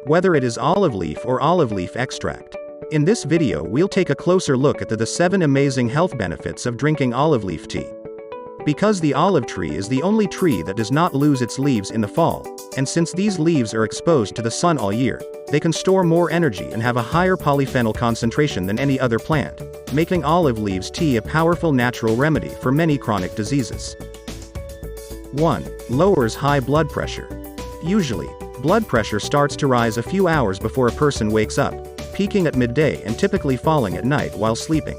whether it is olive leaf or olive leaf extract. In this video we'll take a closer look at the 7 amazing health benefits of drinking olive leaf tea. Because the olive tree is the only tree that does not lose its leaves in the fall, and since these leaves are exposed to the sun all year, they can store more energy and have a higher polyphenol concentration than any other plant, making olive leaves tea a powerful natural remedy for many chronic diseases. 1. Lowers high blood pressure. Usually, blood pressure starts to rise a few hours before a person wakes up, peaking at midday and typically falling at night while sleeping.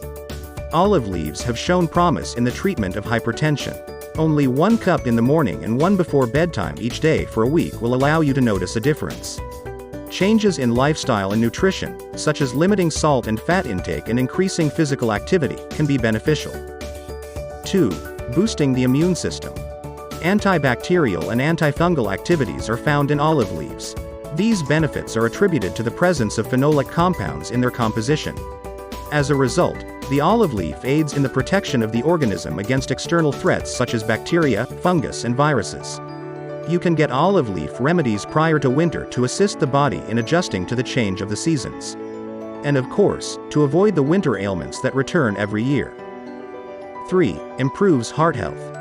Olive leaves have shown promise in the treatment of hypertension. Only 1 cup in the morning and 1 before bedtime each day for a week will allow you to notice a difference. Changes in lifestyle and nutrition, such as limiting salt and fat intake and increasing physical activity, can be beneficial. 2. Boosting the immune system. Antibacterial and antifungal activities are found in olive leaves. These benefits are attributed to the presence of phenolic compounds in their composition. As a result, the olive leaf aids in the protection of the organism against external threats such as bacteria, fungus and viruses. You can get olive leaf remedies prior to winter to assist the body in adjusting to the change of the seasons. And of course, to avoid the winter ailments that return every year. 3. Improves heart health.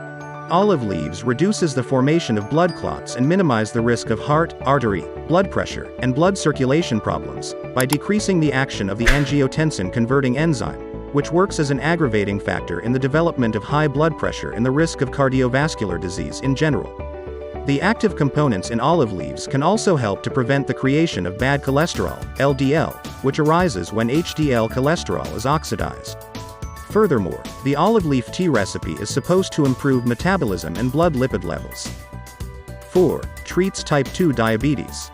Olive leaves reduces the formation of blood clots and minimize the risk of heart, artery, blood pressure, and blood circulation problems, by decreasing the action of the angiotensin-converting enzyme, which works as an aggravating factor in the development of high blood pressure and the risk of cardiovascular disease in general. The active components in olive leaves can also help to prevent the creation of bad cholesterol, LDL, which arises when HDL cholesterol is oxidized. Furthermore, the olive leaf tea recipe is supposed to improve metabolism and blood lipid levels. 4. Treats type 2 diabetes.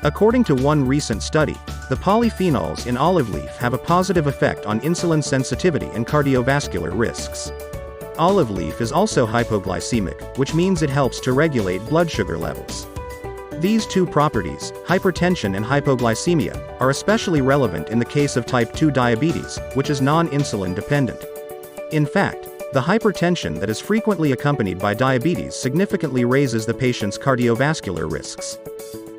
According to one recent study, the polyphenols in olive leaf have a positive effect on insulin sensitivity and cardiovascular risks. Olive leaf is also hypoglycemic, which means it helps to regulate blood sugar levels. These two properties, hypertension and hypoglycemia, are especially relevant in the case of type 2 diabetes, which is non-insulin dependent. In fact, the hypertension that is frequently accompanied by diabetes significantly raises the patient's cardiovascular risks.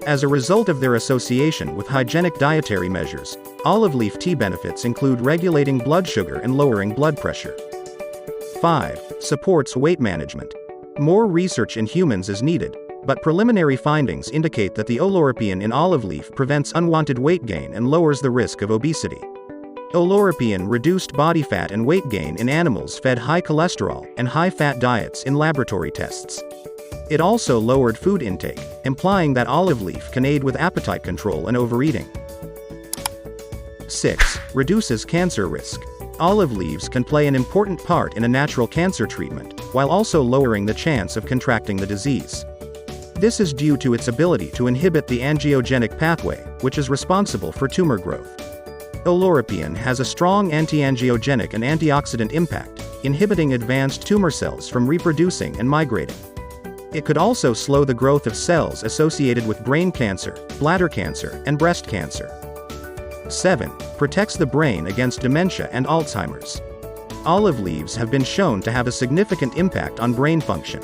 As a result of their association with hygienic dietary measures, olive leaf tea benefits include regulating blood sugar and lowering blood pressure. 5. Supports weight management. More research in humans is needed, but preliminary findings indicate that the oleuropein in olive leaf prevents unwanted weight gain and lowers the risk of obesity. Oleuropein reduced body fat and weight gain in animals fed high cholesterol and high-fat diets in laboratory tests. It also lowered food intake, implying that olive leaf can aid with appetite control and overeating. 6. Reduces cancer risk. Olive leaves can play an important part in a natural cancer treatment, while also lowering the chance of contracting the disease. This is due to its ability to inhibit the angiogenic pathway, which is responsible for tumor growth. Oleuropein has a strong anti-angiogenic and antioxidant impact, inhibiting advanced tumor cells from reproducing and migrating. It could also slow the growth of cells associated with brain cancer, bladder cancer, and breast cancer. 7. Protects the brain against dementia and Alzheimer's. Olive leaves have been shown to have a significant impact on brain function.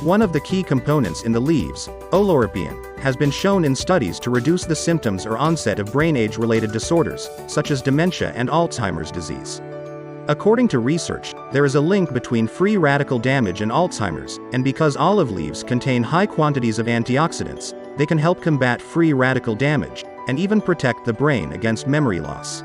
One of the key components in the leaves, oleuropein, has been shown in studies to reduce the symptoms or onset of brain age-related disorders, such as dementia and Alzheimer's disease. According to research, there is a link between free radical damage and Alzheimer's, and because olive leaves contain high quantities of antioxidants, they can help combat free radical damage, and even protect the brain against memory loss.